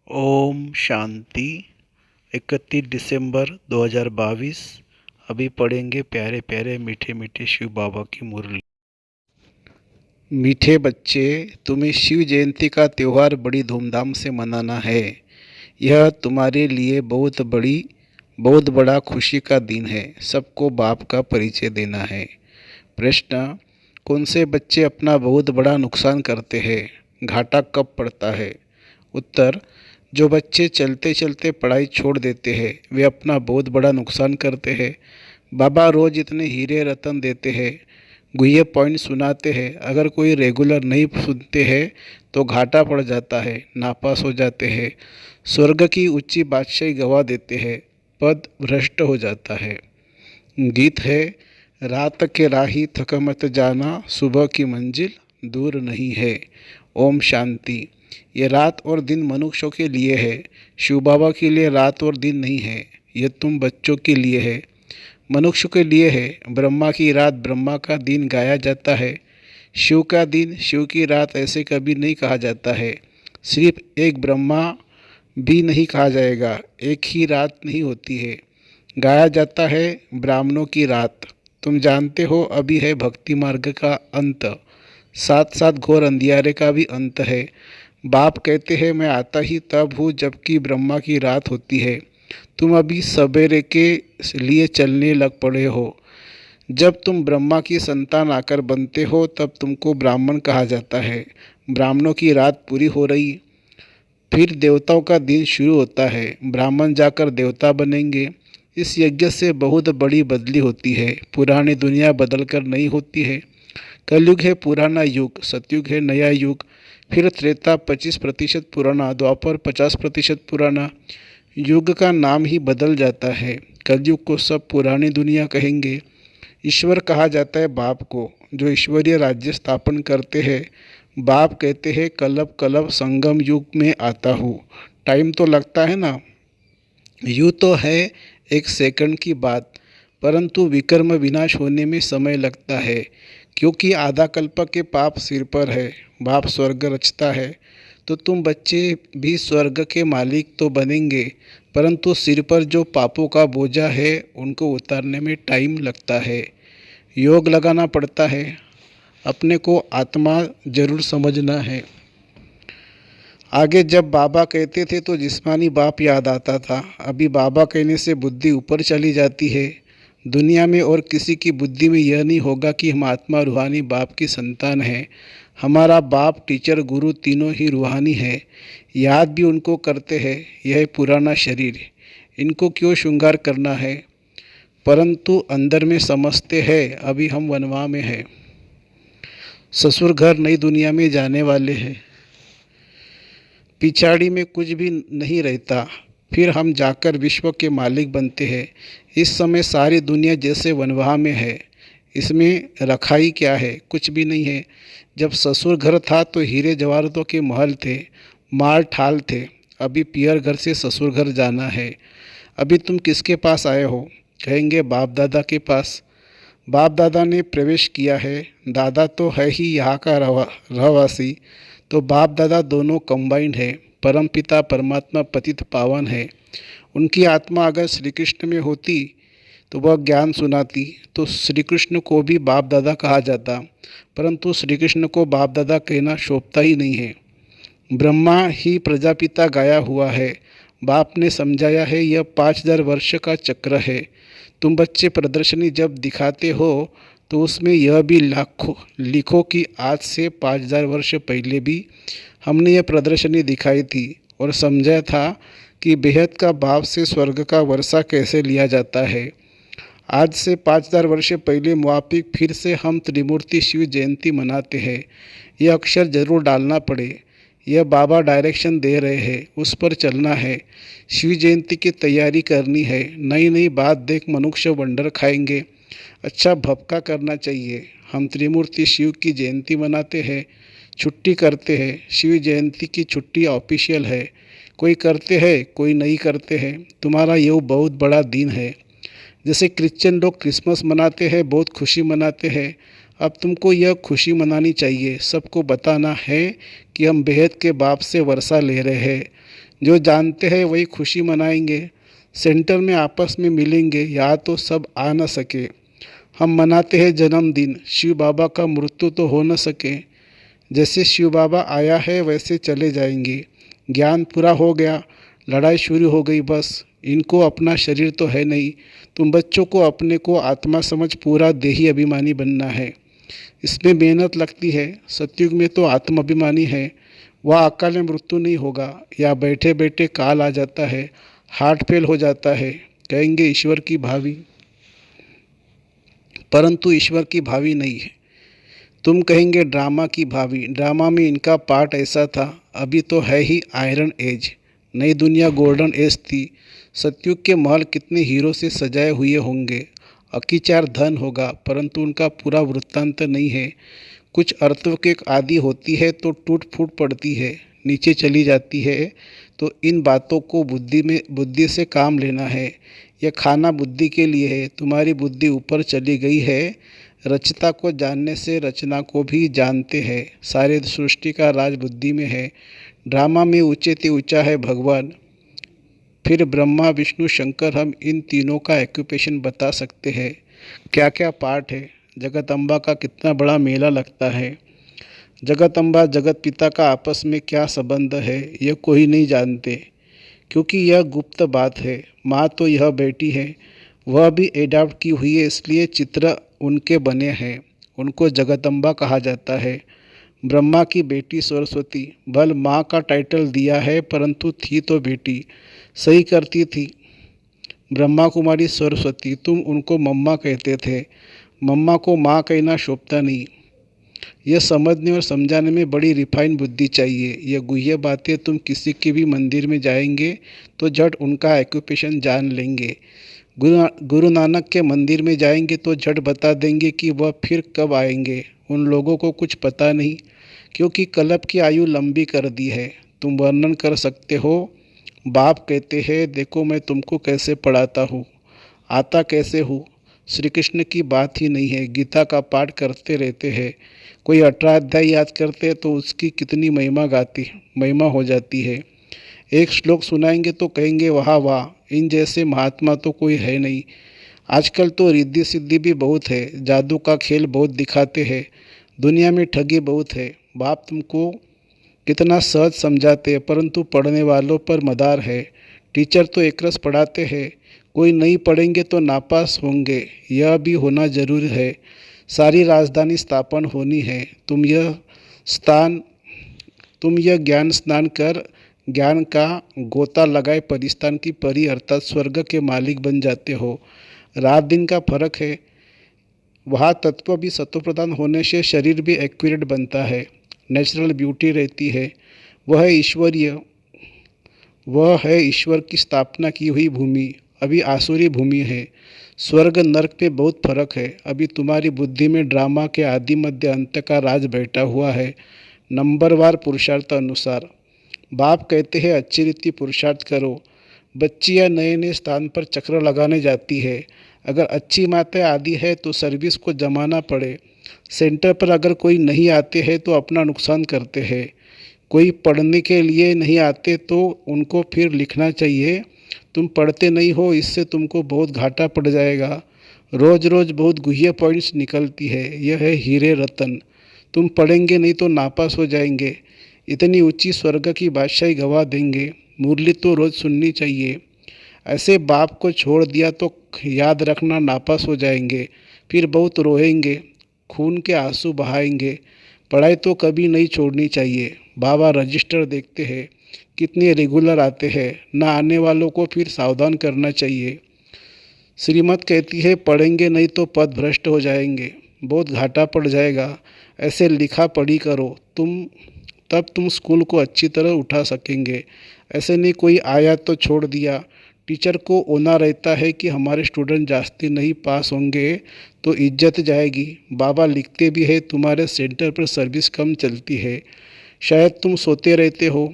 ओम शांति। 31 दिसंबर 2022। अभी पढ़ेंगे प्यारे प्यारे मीठे मीठे शिव बाबा की मुरली। मीठे बच्चे, तुम्हें शिव जयंती का त्यौहार बड़ी धूमधाम से मनाना है। यह तुम्हारे लिए बहुत बड़ा खुशी का दिन है। सबको बाप का परिचय देना है। प्रश्न: कौन से बच्चे अपना बहुत बड़ा नुकसान करते हैं? घाटा कब पड़ता है? उत्तर: जो बच्चे चलते चलते पढ़ाई छोड़ देते हैं वे अपना बहुत बड़ा नुकसान करते हैं। बाबा रोज इतने हीरे रतन देते हैं, गुह्य पॉइंट सुनाते हैं, अगर कोई रेगुलर नहीं सुनते हैं तो घाटा पड़ जाता है, नापास हो जाते हैं, स्वर्ग की ऊंची बादशाही गवा देते हैं, पद भ्रष्ट हो जाता है। गीत है: रात के राही थक मत जाना, सुबह की मंजिल दूर नहीं है। ओम शांति। ये रात और दिन मनुष्यों के लिए है, शिव बाबा के लिए रात और दिन नहीं है। यह तुम बच्चों के लिए है, मनुष्य के लिए है। ब्रह्मा की रात ब्रह्मा का दिन गाया जाता है, शिव का दिन शिव की रात ऐसे कभी नहीं कहा जाता है। सिर्फ एक ब्रह्मा भी नहीं कहा जाएगा, एक ही रात नहीं होती है। गाया जाता है ब्राह्मणों की रात। तुम जानते हो अभी है भक्ति मार्ग का अंत, साथ साथ घोर अंधियारे का भी अंत है। बाप कहते हैं मैं आता ही तब हूँ जबकि ब्रह्मा की रात होती है। तुम अभी सवेरे के लिए चलने लग पड़े हो। जब तुम ब्रह्मा की संतान आकर बनते हो तब तुमको ब्राह्मण कहा जाता है। ब्राह्मणों की रात पूरी हो रही, फिर देवताओं का दिन शुरू होता है। ब्राह्मण जाकर देवता बनेंगे। इस यज्ञ से बहुत बड़ी बदली होती है। पुरानी दुनिया बदलकर नई होती है। कलयुग है पुराना युग, सतयुग है नया युग, फिर त्रेता 25% पुराना, द्वापर 50% पुराना। युग का नाम ही बदल जाता है। कलयुग को सब पुरानी दुनिया कहेंगे। ईश्वर कहा जाता है बाप को, जो ईश्वरीय राज्य स्थापन करते हैं। बाप कहते हैं कलब कलब संगम युग में आता हूँ। टाइम तो लगता है ना, यूँ तो है एक सेकंड की बात, परंतु विकर्म विनाश होने में समय लगता है, क्योंकि आधा कल्प के पाप सिर पर है। बाप स्वर्ग रचता है तो तुम बच्चे भी स्वर्ग के मालिक तो बनेंगे, परंतु सिर पर जो पापों का बोझा है उनको उतारने में टाइम लगता है, योग लगाना पड़ता है। अपने को आत्मा जरूर समझना है। आगे जब बाबा कहते थे तो जिस्मानी बाप याद आता था, अभी बाबा कहने से बुद्धि ऊपर चली जाती है। दुनिया में और किसी की बुद्धि में यह नहीं होगा कि हम आत्मा रूहानी बाप की संतान हैं। हमारा बाप टीचर गुरु तीनों ही रूहानी है। याद भी उनको करते हैं। यह पुराना शरीर, इनको क्यों श्रृंगार करना है, परंतु अंदर में समझते हैं अभी हम वनवा में हैं। ससुर घर नई दुनिया में जाने वाले हैं। पिछाड़ी में कुछ भी नहीं रहता, फिर हम जाकर विश्व के मालिक बनते हैं। इस समय सारी दुनिया जैसे वनवाह में है, इसमें रखाई क्या है, कुछ भी नहीं है। जब ससुर घर था तो हीरे जवाहरातों के महल थे, माल ठाल थे। अभी पियर घर से ससुर घर जाना है। अभी तुम किसके पास आए हो? कहेंगे बाप दादा के पास। बाप दादा ने प्रवेश किया है, दादा तो है ही यहाँ का रहवासी, तो बाप दादा दोनों कंबाइंड है। परम पिता परमात्मा पतित पावन है। उनकी आत्मा अगर श्री कृष्ण में होती तो वह ज्ञान सुनाती, तो श्री कृष्ण को भी बाप दादा कहा जाता, परंतु श्री कृष्ण को बाप दादा कहना शोभता ही नहीं है। ब्रह्मा ही प्रजापिता गाया हुआ है। बाप ने समझाया है यह 5000 वर्ष का चक्र है। तुम बच्चे प्रदर्शनी जब दिखाते हो तो उसमें यह भी लिखो कि आज से 5000 वर्ष पहले भी हमने यह प्रदर्शनी दिखाई थी और समझा था कि बेहद का भाव से स्वर्ग का वर्षा कैसे लिया जाता है। आज से 5000 वर्ष पहले मुआफिक फिर से हम त्रिमूर्ति शिव जयंती मनाते हैं। यह अक्षर जरूर डालना पड़े। यह बाबा डायरेक्शन दे रहे हैं, उस पर चलना है। शिव जयंती की तैयारी करनी है। नई नई बात देख मनुष्य वंडर खाएंगे। अच्छा भपका करना चाहिए। हम त्रिमूर्ति शिव की जयंती मनाते हैं, छुट्टी करते हैं। शिव जयंती की छुट्टी ऑफिशियल है। कोई करते हैं, कोई नहीं करते हैं। तुम्हारा यह बहुत बड़ा दिन है। जैसे क्रिश्चियन लोग क्रिसमस मनाते हैं, बहुत खुशी मनाते हैं, अब तुमको यह खुशी मनानी चाहिए। सबको बताना है कि हम बेहद के बाप से वर्षा ले रहे हैं। जो जानते हैं वही खुशी मनाएंगे। सेंटर में आपस में मिलेंगे या तो सब आ न सके। हम मनाते हैं जन्मदिन, शिव बाबा का मृत्यु तो हो न सके। जैसे शिव बाबा आया है वैसे चले जाएंगे। ज्ञान पूरा हो गया, लड़ाई शुरू हो गई बस। इनको अपना शरीर तो है नहीं। तुम बच्चों को अपने को आत्मा समझ पूरा देही अभिमानी बनना है। इसमें मेहनत लगती है। सतयुग में तो आत्माभिमानी है, वह अकाल में मृत्यु नहीं होगा। या बैठे बैठे काल आ जाता है, हार्ट फेल हो जाता है, कहेंगे ईश्वर की भावी, परंतु ईश्वर की भावी नहीं है। तुम कहेंगे ड्रामा की भावी। ड्रामा में इनका पार्ट ऐसा था। अभी तो है ही आयरन एज, नई दुनिया गोल्डन एज थी। सतयुग के महल कितने हीरो से सजाए हुए होंगे। अकीचार धन होगा, परंतु उनका पूरा वृत्तांत नहीं है। कुछ अर्थों की एक आदि होती है तो टूट फूट पड़ती है, नीचे चली जाती है। तो इन बातों को बुद्धि से काम लेना है। यह खाना बुद्धि के लिए है। तुम्हारी बुद्धि ऊपर चली गई है। रचता को जानने से रचना को भी जानते हैं। सारे सृष्टि का राज बुद्धि में है। ड्रामा में ऊंचे से ऊंचा है भगवान, फिर ब्रह्मा विष्णु शंकर। हम इन तीनों का एक्यूपेशन बता सकते हैं। क्या क्या पार्ट है। जगदम्बा का कितना बड़ा मेला लगता है। जगदम्बा जगत पिता का आपस में क्या संबंध है यह कोई नहीं जानते, क्योंकि यह गुप्त बात है। माँ तो यह बेटी है, वह भी एडॉप्ट की हुई है, इसलिए चित्र उनके बने हैं। उनको जगदम्बा कहा जाता है। ब्रह्मा की बेटी सरस्वती, भल माँ का टाइटल दिया है परंतु थी तो बेटी, सही करती थी। ब्रह्मा कुमारी सरस्वती, तुम उनको मम्मा कहते थे। मम्मा को माँ कहना शोभता नहीं। यह समझने और समझाने में बड़ी रिफाइन बुद्धि चाहिए। यह गुह्य बातें तुम किसी के भी मंदिर में जाएंगे तो झट उनका एक्यूपेशन जान लेंगे। गुरु नानक के मंदिर में जाएंगे तो झट बता देंगे कि वह फिर कब आएंगे। उन लोगों को कुछ पता नहीं, क्योंकि कल्प की आयु लंबी कर दी है। तुम वर्णन कर सकते हो। बाप कहते हैं, देखो मैं तुमको कैसे पढ़ाता हूँ, आता कैसे हूँ। श्री कृष्ण की बात ही नहीं है। गीता का पाठ करते रहते हैं। कोई 18 अध्याय याद करते तो उसकी कितनी महिमा हो जाती है। एक श्लोक सुनाएंगे तो कहेंगे वाह वाह, इन जैसे महात्मा तो कोई है नहीं। आजकल तो रिद्धि सिद्धि भी बहुत है, जादू का खेल बहुत दिखाते हैं, दुनिया में ठगी बहुत है। बाप तुमको कितना सहज समझाते हैं, परंतु पढ़ने वालों पर मदार है। टीचर तो एक रस पढ़ाते हैं, कोई नहीं पढ़ेंगे तो नापास होंगे, यह भी होना जरूरी है। सारी राजधानी स्थापन होनी है। तुम यह ज्ञान स्नान कर ज्ञान का गोता लगाए परिस्थान की परी अर्थात स्वर्ग के मालिक बन जाते हो। रात दिन का फर्क है। वहाँ तत्व भी सत्व प्रदान होने से शरीर भी एक्यूरेट बनता है, नेचुरल ब्यूटी रहती है। वह है ईश्वर की स्थापना की हुई भूमि। अभी आसुरी भूमि है। स्वर्ग नरक पे बहुत फर्क है। अभी तुम्हारी बुद्धि में ड्रामा के आदि मध्य अंत का राज बैठा हुआ है, नंबरवार पुरुषार्थ अनुसार। बाप कहते हैं अच्छी रीति पुरुषार्थ करो। बच्चियाँ नए नए स्थान पर चक्र लगाने जाती है। अगर अच्छी माता आदि है तो सर्विस को जमाना पड़े। सेंटर पर अगर कोई नहीं आते हैं तो अपना नुकसान करते हैं। कोई पढ़ने के लिए नहीं आते तो उनको फिर लिखना चाहिए, तुम पढ़ते नहीं हो, इससे तुमको बहुत घाटा पड़ जाएगा। रोज़ रोज़ बहुत गुह्य पॉइंट्स निकलती है। यह है हीरे रतन। तुम पढ़ेंगे नहीं तो नापास हो जाएंगे। इतनी ऊंची स्वर्ग की बादशाही गवा देंगे। मुरली तो रोज़ सुननी चाहिए। ऐसे बाप को छोड़ दिया तो याद रखना नापास हो जाएंगे, फिर बहुत रोएंगे, खून के आंसू बहाएंगे। पढ़ाई तो कभी नहीं छोड़नी चाहिए। बाबा रजिस्टर देखते हैं कितने रेगुलर आते हैं, ना आने वालों को फिर सावधान करना चाहिए। श्रीमत कहती है पढ़ेंगे नहीं तो पद भ्रष्ट हो जाएंगे, बहुत घाटा पड़ जाएगा। ऐसे लिखा पढ़ी करो तब तुम स्कूल को अच्छी तरह उठा सकेंगे। ऐसे नहीं कोई आया तो छोड़ दिया। टीचर को ओना रहता है कि हमारे स्टूडेंट जास्ती नहीं पास होंगे तो इज्जत जाएगी। बाबा लिखते भी है तुम्हारे सेंटर पर सर्विस कम चलती है, शायद तुम सोते रहते हो।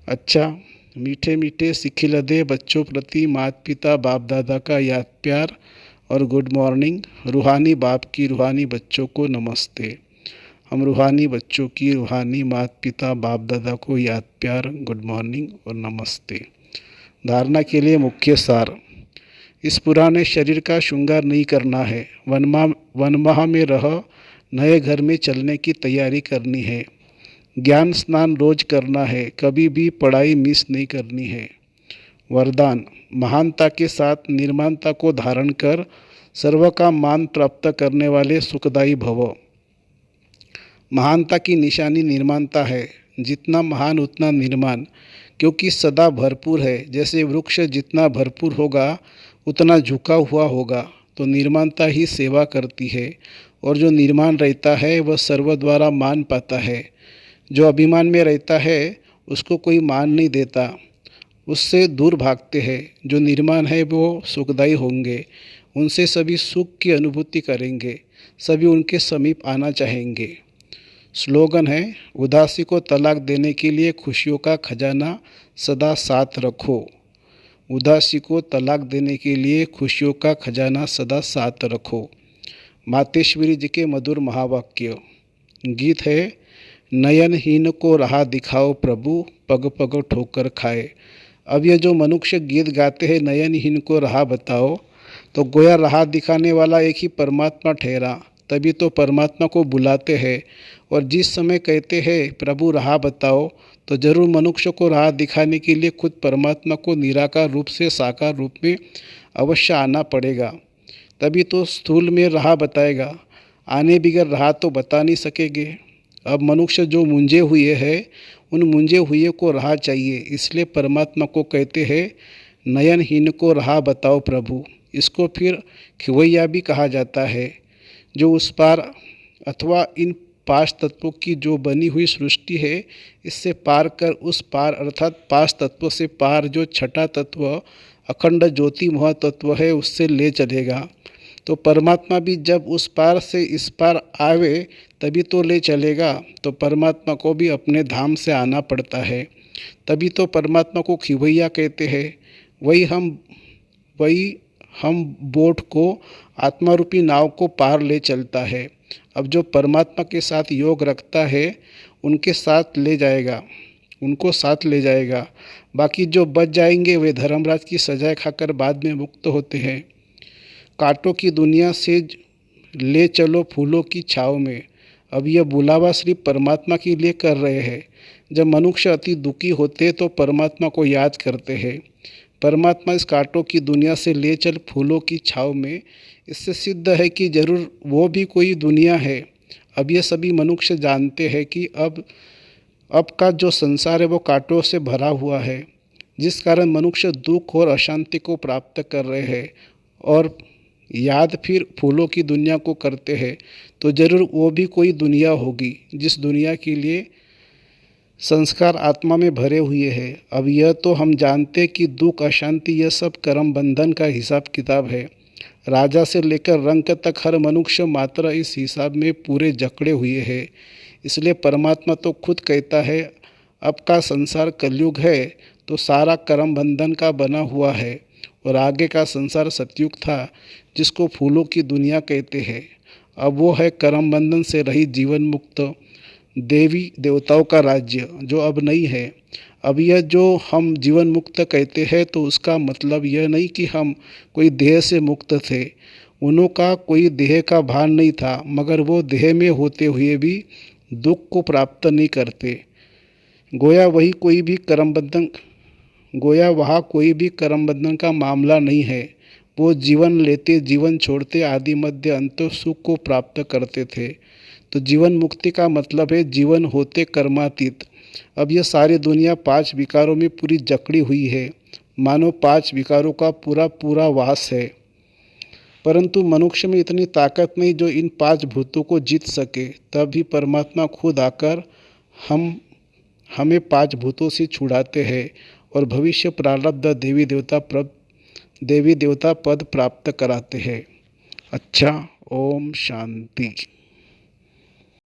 अच्छा, मीठे मीठे सिखिलदे बच्चों प्रति माता पिता बाप दादा का याद प्यार और गुड मॉर्निंग। रूहानी बाप की रूहानी बच्चों को नमस्ते। हम रूहानी बच्चों की रूहानी माता पिता बाप दादा को याद प्यार गुड मॉर्निंग और नमस्ते। धारणा के लिए मुख्य सार। इस पुराने शरीर का श्रृंगार नहीं करना है। वनमाह में रह नए घर में चलने की तैयारी करनी है। ज्ञान स्नान रोज करना है। कभी भी पढ़ाई मिस नहीं करनी है। वरदान। महानता के साथ निर्माणता को धारण कर सर्व का मान प्राप्त करने वाले सुखदायी भव। महानता की निशानी निर्माणता है। जितना महान उतना निर्माण, क्योंकि सदा भरपूर है। जैसे वृक्ष जितना भरपूर होगा उतना झुका हुआ होगा, तो निर्माणता ही सेवा करती है। और जो निर्माण रहता है वह सर्व द्वारा मान पाता है। जो अभिमान में रहता है उसको कोई मान नहीं देता, उससे दूर भागते हैं। जो निर्माण है वो सुखदायी होंगे, उनसे सभी सुख की अनुभूति करेंगे, सभी उनके समीप आना चाहेंगे। स्लोगन है, उदासी को तलाक देने के लिए खुशियों का खजाना सदा साथ रखो। उदासी को तलाक देने के लिए खुशियों का खजाना सदा साथ रखो। मातेश्वरी जी के मधुर महावाक्य। गीत है, नयनहीन को राह दिखाओ प्रभु, पग पग ठोकर खाए। अब ये जो मनुष्य गीत गाते हैं नयनहीन को राह बताओ, तो गोया राह दिखाने वाला एक ही परमात्मा ठहरा। तभी तो परमात्मा को बुलाते हैं। और जिस समय कहते हैं प्रभु राह बताओ, तो जरूर मनुष्य को राह दिखाने के लिए खुद परमात्मा को निराकार रूप से साकार रूप में अवश्य आना पड़ेगा। तभी तो स्थूल में राह बताएगा। आने बगैर राह तो बता नहीं सकेंगे। अब मनुष्य जो मुंझे हुए हैं, उन मुंझे हुए को राह चाहिए। इसलिए परमात्मा को कहते हैं नयनहीन को राह बताओ प्रभु। इसको फिर खिवैया भी कहा जाता है। जो उस पार अथवा इन पांच तत्वों की जो बनी हुई सृष्टि है, इससे पार कर उस पार अर्थात पांच तत्वों से पार जो छठा तत्व अखंड ज्योतिमय तत्व है उससे ले चलेगा। तो परमात्मा भी जब उस पार से इस पार आवे तभी तो ले चलेगा। तो परमात्मा को भी अपने धाम से आना पड़ता है। तभी तो परमात्मा को खिवैया कहते हैं। वही हम बोट को आत्मा रूपी नाव को पार ले चलता है। अब जो परमात्मा के साथ योग रखता है उनको साथ ले जाएगा। बाकी जो बच जाएंगे वे धर्मराज की सजाएं खाकर बाद में मुक्त होते हैं। कांटों की दुनिया से ले चलो फूलों की छाँव में। अब यह बुलावा सिर्फ परमात्मा के लिए कर रहे हैं। जब मनुष्य अति दुखी होते तो परमात्मा को याद करते हैं। परमात्मा इस कांटों की दुनिया से ले चल फूलों की छाँव में, इससे सिद्ध है कि जरूर वो भी कोई दुनिया है। अब ये सभी मनुष्य जानते हैं कि अब का जो संसार है वो कांटों से भरा हुआ है, जिस कारण मनुष्य दुख और अशांति को प्राप्त कर रहे हैं। और याद फिर फूलों की दुनिया को करते हैं, तो जरूर वो भी कोई दुनिया होगी जिस दुनिया के लिए संस्कार आत्मा में भरे हुए हैं। अब यह तो हम जानते कि दुख अशांति यह सब कर्म बंधन का हिसाब किताब है। राजा से लेकर रंक तक हर मनुष्य मात्र इस हिसाब में पूरे जकड़े हुए हैं। इसलिए परमात्मा तो खुद कहता है, अब का संसार कलयुग है तो सारा कर्म बंधन का बना हुआ है। और आगे का संसार सतयुग था जिसको फूलों की दुनिया कहते हैं। अब वो है कर्म बंधन से रहित जीवन मुक्त देवी देवताओं का राज्य, जो अब नहीं है। अब यह जो हम जीवन मुक्त कहते हैं तो उसका मतलब यह नहीं कि हम कोई देह से मुक्त थे। उन्हों का कोई देह का भान नहीं था, मगर वो देह में होते हुए भी दुख को प्राप्त नहीं करते। गोया वहाँ कोई भी कर्म बंधन का मामला नहीं है। वो जीवन लेते जीवन छोड़ते आदि मध्य अंत सुख को प्राप्त करते थे। तो जीवन मुक्ति का मतलब है जीवन होते कर्मातीत। अब यह सारी दुनिया पांच विकारों में पूरी जकड़ी हुई है, मानो पांच विकारों का पूरा वास है। परंतु मनुष्य में इतनी ताकत नहीं जो इन पांच भूतों को जीत सके। तब भी परमात्मा खुद आकर हमें पांच भूतों से छुड़ाते हैं और भविष्य प्रारब्ध देवी देवता पद प्राप्त कराते हैं। अच्छा, ओम शांति।